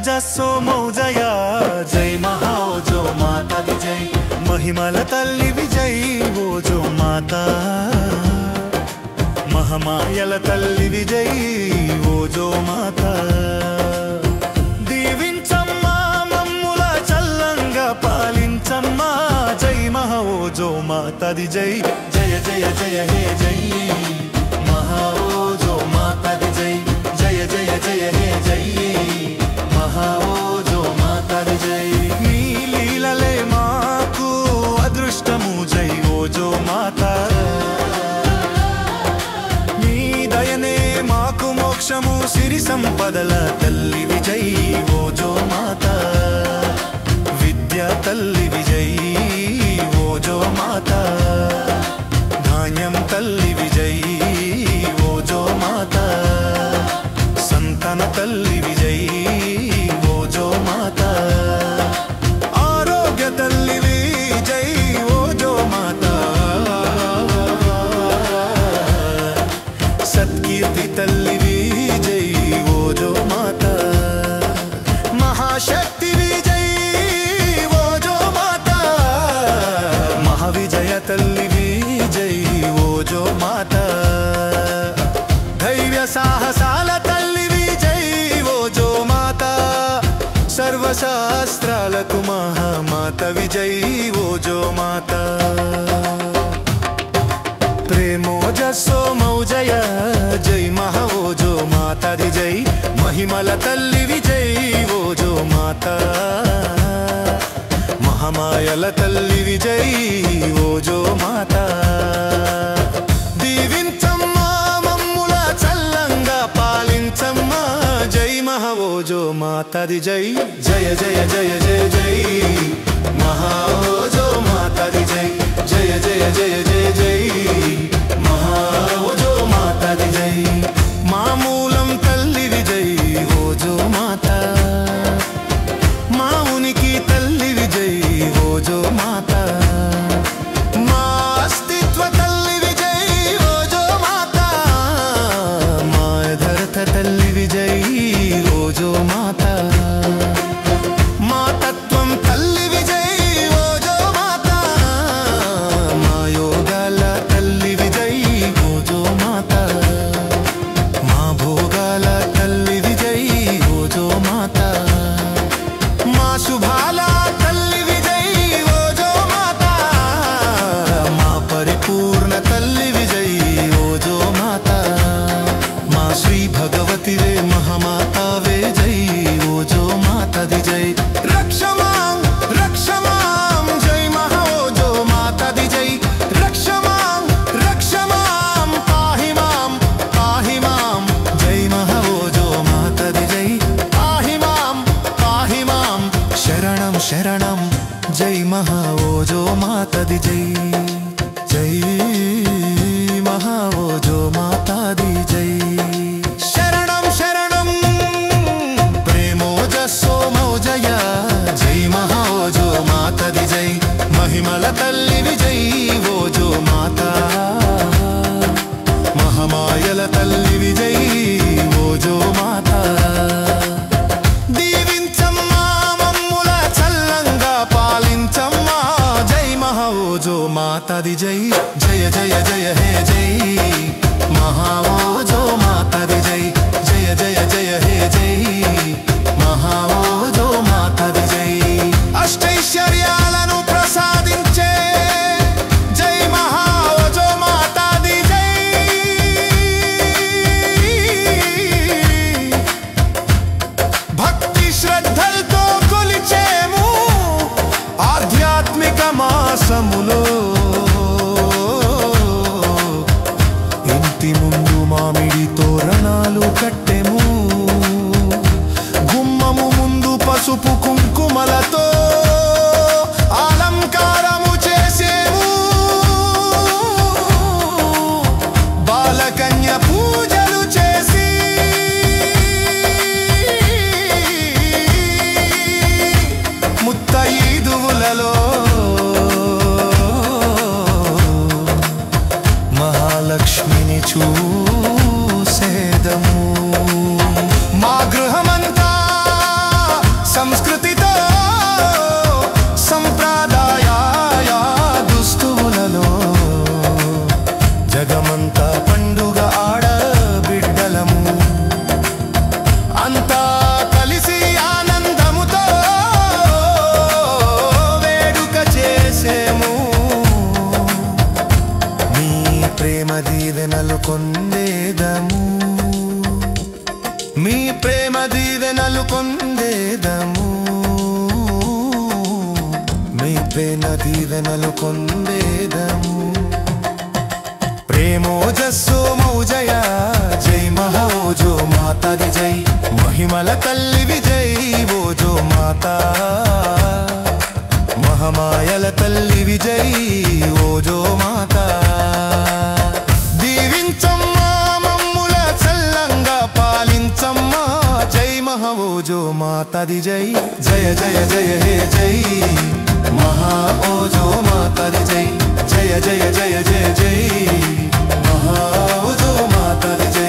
జస్సో మౌజయ జై మహా ఓజో మాతా ది జై మహిమల తల్లి విజై ఓజో మాతా మహమాయల తల్లి విజై ఓజో మాతా దీవించమ్మా మమ్ముల చల్లంగా పాలించమ్మా జై మహా ఓజో మాతా ది జై జయ జయ జయ హే జై మహా ఓజో మాతా ది జై జయ జయ జయ హే జై మహా ఓజో మాతా ది జై నీ లీలలే మాకు అదృష్టము జై ఓజో మాతా నీ దయనే మాకు మోక్షము సిరి సంపదల తల్లి విజై ఓజో మాతా విద్యా తల్లి విజై ఓజో మాతా ధాన్యం తల్లి విజై ఓజో మాతా సంతాన తల్లి విజై ఓజో మాతా ఆరోగ్య తల్లి విజై ఓజో మాతా సత్కీర్తి తల్లి విజై ఓజో మాతా మహాశక్తి విజై ఓజో మాతా మహావిజయ తల్లి విజై ఓజో మాతా ధైర్య సాహసాల తల్లి విజై ఓజో మాతా సర్వశాస్త్రాలకు మహామాత విజై ఓజో మాతా ప్రేమోజస్సో మౌజయ జై మహా ఓజో మాతా ది జై మహిమల తల్లి విజై ఓజో మాతా మహమాయల తల్లి విజై ఓజో మాతా దీవించమ్మా మమ్ముల చల్లంగా పాలించమ్మా జై మహా ఓజో మాతా ది జై జయ జయ జయ జయ జై మహా ఓజో మాతా ది జై జయ జయ జయ జయ జై మహా ఓజో మాతా ది జై మామూలం తల్లి విజై ఓజో మాతా మా ఉనికి తల్లి విజై ఓజో మాతా మా అస్తిత్వ తల్లి విజై ఓజో మాతా మా యథార్థ తల్లి విజై ఓజో మాతా మా తత్వం తల్లి విజై ఓజో మాతా మా యోగాల తల్లి విజై ఓజో మాతా మా భోగాల తల్లి విజై ఓజో మాతా మా శుభాల తల్లి విజై ఓజో మాతా మా పరిపూర్ణ తల్లి విజై ఓజో మాతా మా శ్రీ భగవతి వే మహామాతా వే జై కొందేదము మీ ప్రేమ దీవెనలు కొందేదము మీ ప్రేమ దీవెనలు కొందేదము ప్రేమోజస్సు మౌజయ జై మహోజో మాతాది జై మహిమల తల్లి విజయ్ ఓజో మాతా మహమాయల తల్లి విజయ్ ఓజో మాతా దీవించమ్మా మమ్ముల చల్లంగా పాలించమ్మా జై మహోజో మాతాది జై జయ జయ జయ హే జై మహా ఓజో మాతాది జై జయ జయ జయ జయ జై మహా ఓజో మాతాది జై